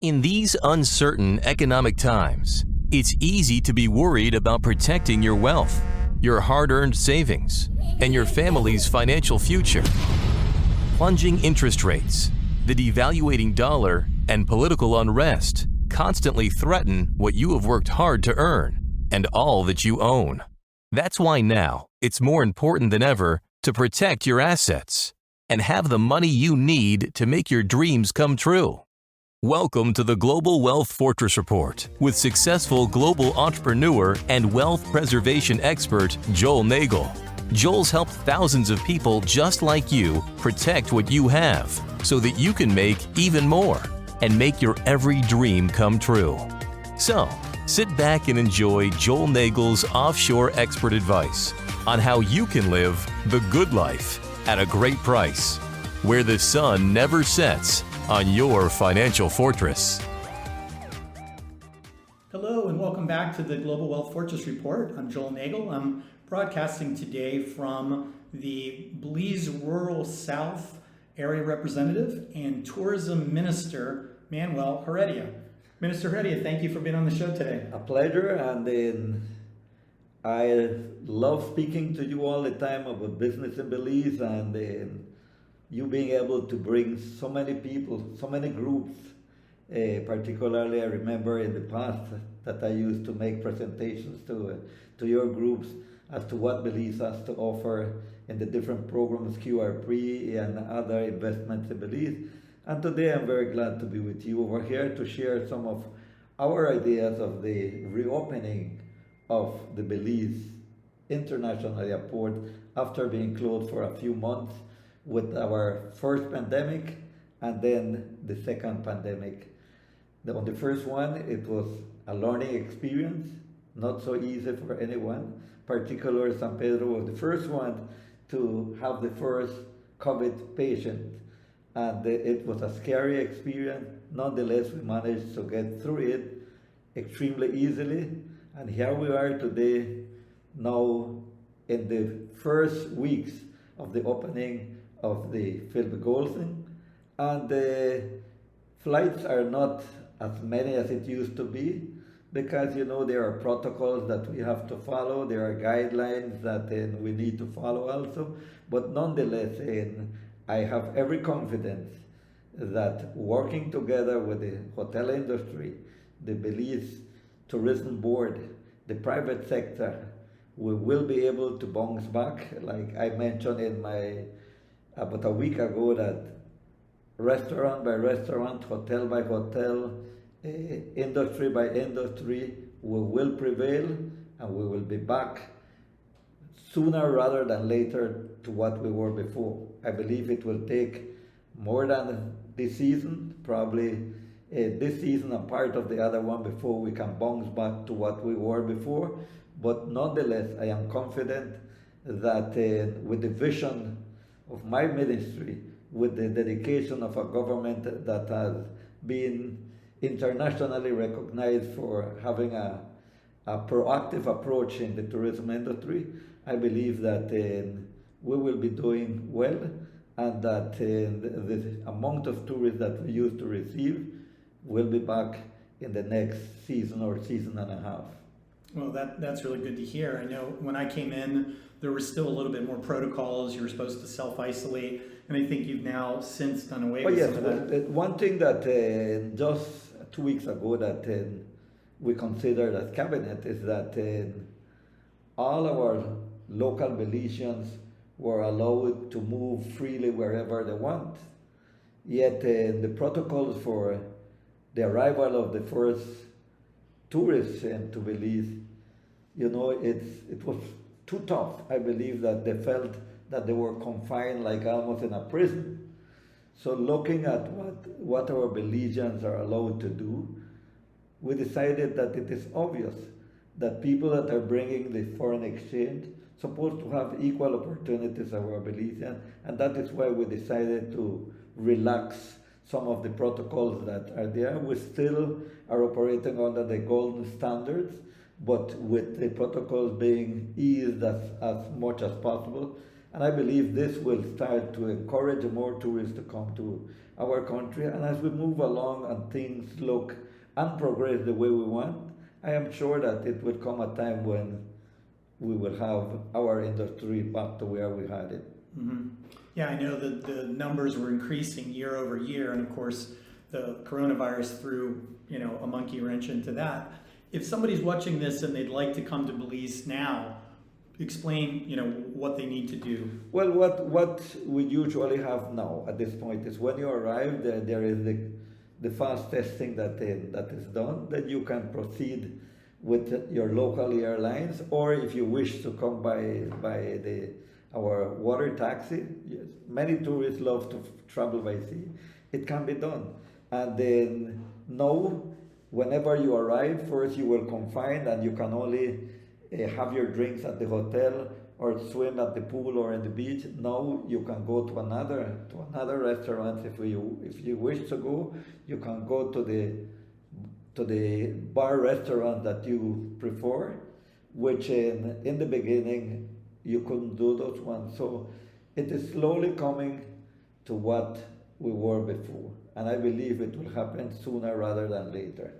In these uncertain economic times, it's easy to be worried about protecting your wealth, your hard-earned savings, and your family's financial future. Plunging interest rates, the devaluating dollar, and political unrest constantly threaten what you have worked hard to earn and all that you own. That's why now it's more important than ever to protect your assets and have the money you need to make your dreams come true. Welcome to the Global Wealth Fortress Report with successful global entrepreneur and wealth preservation expert Joel Nagel. Joel's helped thousands of people just like you protect what you have so that you can make even more and make your every dream come true. So, sit back and enjoy Joel Nagel's offshore expert advice on how you can live the good life at a great price, where the sun never sets on your financial fortress. Hello and welcome back to the Global Wealth Fortress Report. I'm Joel Nagel. I'm broadcasting today from the Belize Rural South Area Representative and Tourism Minister, Manuel Heredia. Minister Heredia, thank you for being on the show today. A pleasure, and I love speaking to you all the time about business in Belize and you being able to bring so many people, so many groups. Particularly, I remember in the past that I used to make presentations to your groups as to what Belize has to offer in the different programs, QR3 and other investments in Belize. And today I'm very glad to be with you over here to share some of our ideas of the reopening of the Belize International Airport after being closed for a few months with our first pandemic and then the second pandemic. On the first one, it was a learning experience, not so easy for anyone. Particularly San Pedro was the first one to have the first COVID patient. And it was a scary experience. Nonetheless, we managed to get through it extremely easily. And here we are today, now in the first weeks of the opening of the Philip Golson, and the flights are not as many as it used to be because there are protocols that we have to follow, there are guidelines that we need to follow also, but nonetheless I have every confidence that working together with the hotel industry, the Belize Tourism Board, the private sector, we will be able to bounce back. Like I mentioned about a week ago, that restaurant by restaurant, hotel by hotel, industry by industry, we will prevail and we will be back sooner rather than later to what we were before. I believe it will take more than this season, probably this season and part of the other one before we can bounce back to what we were before. But nonetheless, I am confident that with the vision of my ministry, with the dedication of a government that has been internationally recognized for having a proactive approach in the tourism industry, I believe that we will be doing well, and that the amount of tourists that we used to receive will be back in the next season or season and a half. Well, that's really good to hear. I know when I came in, there was still a little bit more protocols. You were supposed to self-isolate, and I think you've now since done away with some of that. One thing that just 2 weeks ago that we considered as cabinet is that all our local Belizeans were allowed to move freely wherever they want. Yet the protocols for the arrival of the first tourists into Belize, it was too tough. I believe that they felt that they were confined like almost in a prison. So looking at what our Belizeans are allowed to do, we decided that it is obvious that people that are bringing the foreign exchange supposed to have equal opportunities as our Belizeans, and that is why we decided to relax some of the protocols that are there. We still are operating under the golden standards, but with the protocols being eased as much as possible. And I believe this will start to encourage more tourists to come to our country. And as we move along and things look and progress the way we want, I am sure that it will come a time when we will have our industry back to where we had it. Mm-hmm. Yeah, I know that the numbers were increasing year over year, and of course, the coronavirus threw a monkey wrench into that. If somebody's watching this and they'd like to come to Belize now, explain what they need to do. Well, what we usually have now at this point is when you arrive, there is the fast testing that is done. Then you can proceed with your local airlines, or if you wish to come by our water taxi. Yes, many tourists love to travel by sea. It can be done. And then now, whenever you arrive, first you will confine, and you can only have your drinks at the hotel or swim at the pool or in the beach. Now you can go to another restaurant if you wish to go. You can go to the bar restaurant that you prefer, which in the beginning you couldn't do those ones. So it is slowly coming to what we were before, and I believe it will happen sooner rather than later.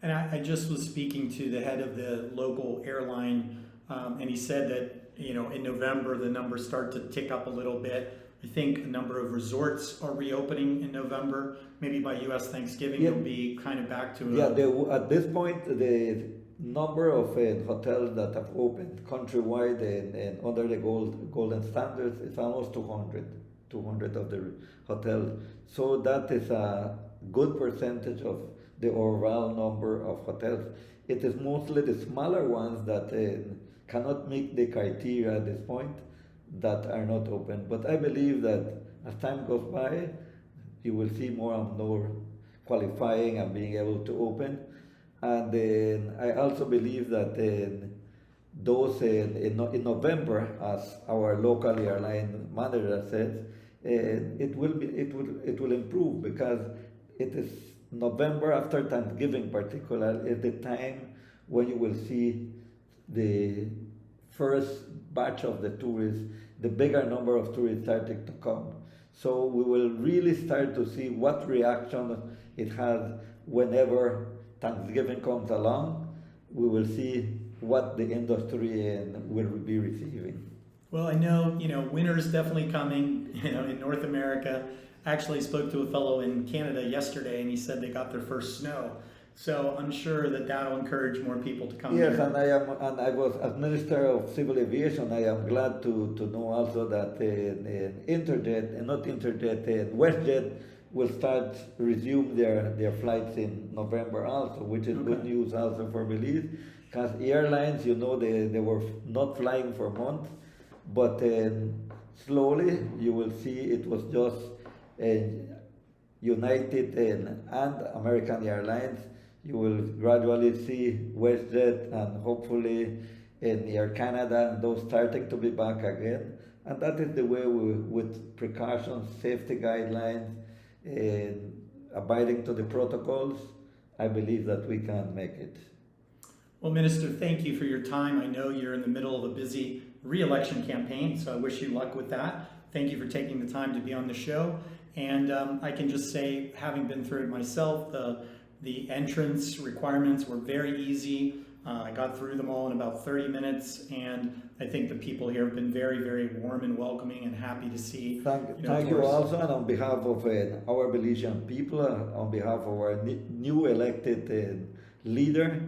And I just was speaking to the head of the local airline, and he said that in November the numbers start to tick up a little bit. I think a number of resorts are reopening in November. Maybe by U.S. Thanksgiving they'll be kind of back to at this point the number of hotels that have opened countrywide and under the golden standards is almost 200 of the hotels. So that is a good percentage of the overall number of hotels. It is mostly the smaller ones that cannot meet the criteria at this point that are not open. But I believe that as time goes by, you will see more and more qualifying and being able to open. And then I also believe that those in November, as our local airline manager says, it will improve, because it is November after Thanksgiving particularly is the time when you will see the first batch of the tourists, the bigger number of tourists starting to come. So we will really start to see what reaction it has whenever Thanksgiving comes along. We will see what the industry will be receiving. Well, I know, winter's definitely coming, in North America. Actually spoke to a fellow in Canada yesterday, and he said they got their first snow. So I'm sure that'll encourage more people to come here. Yes, and I was as Minister of Civil Aviation. I am glad to know also that WestJet will resume their flights in November also, which is good news also for Belize, because airlines, they were not flying for months, but slowly you will see it was just United and American Airlines. You will gradually see WestJet and hopefully in Air Canada and those starting to be back again. And that is the way with precautions, safety guidelines, abiding to the protocols, I believe that we can make it. Well, Minister, thank you for your time. I know you're in the middle of a busy re-election campaign, so I wish you luck with that. Thank you for taking the time to be on the show. And I can just say, having been through it myself, the entrance requirements were very easy. I got through them all in about 30 minutes, and I think the people here have been very, very warm and welcoming and happy to see. Thank you also, and on behalf of our Belizean people, on behalf of our new elected leader,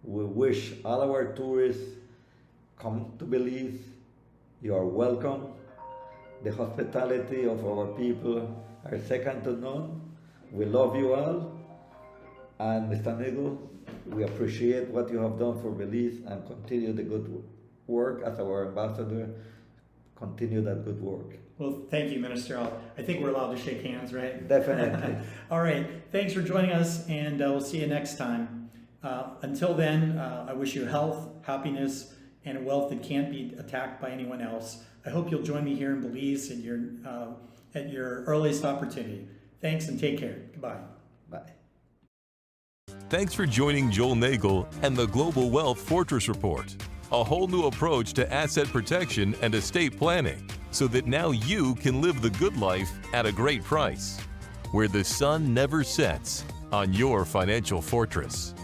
we wish all our tourists come to Belize. You are welcome. The hospitality of our people are second to none. We love you all. And Mr. Nagel, we appreciate what you have done for Belize, and continue the good work as our ambassador. Continue that good work. Well, thank you, Minister. I think we're allowed to shake hands, right? Definitely. All right. Thanks for joining us, and we'll see you next time. Until then, I wish you health, happiness, and a wealth that can't be attacked by anyone else. I hope you'll join me here in Belize at your earliest opportunity. Thanks, and take care. Goodbye. Bye. Thanks for joining Joel Nagel and the Global Wealth Fortress Report, a whole new approach to asset protection and estate planning, so that now you can live the good life at a great price. where the sun never sets on your financial fortress.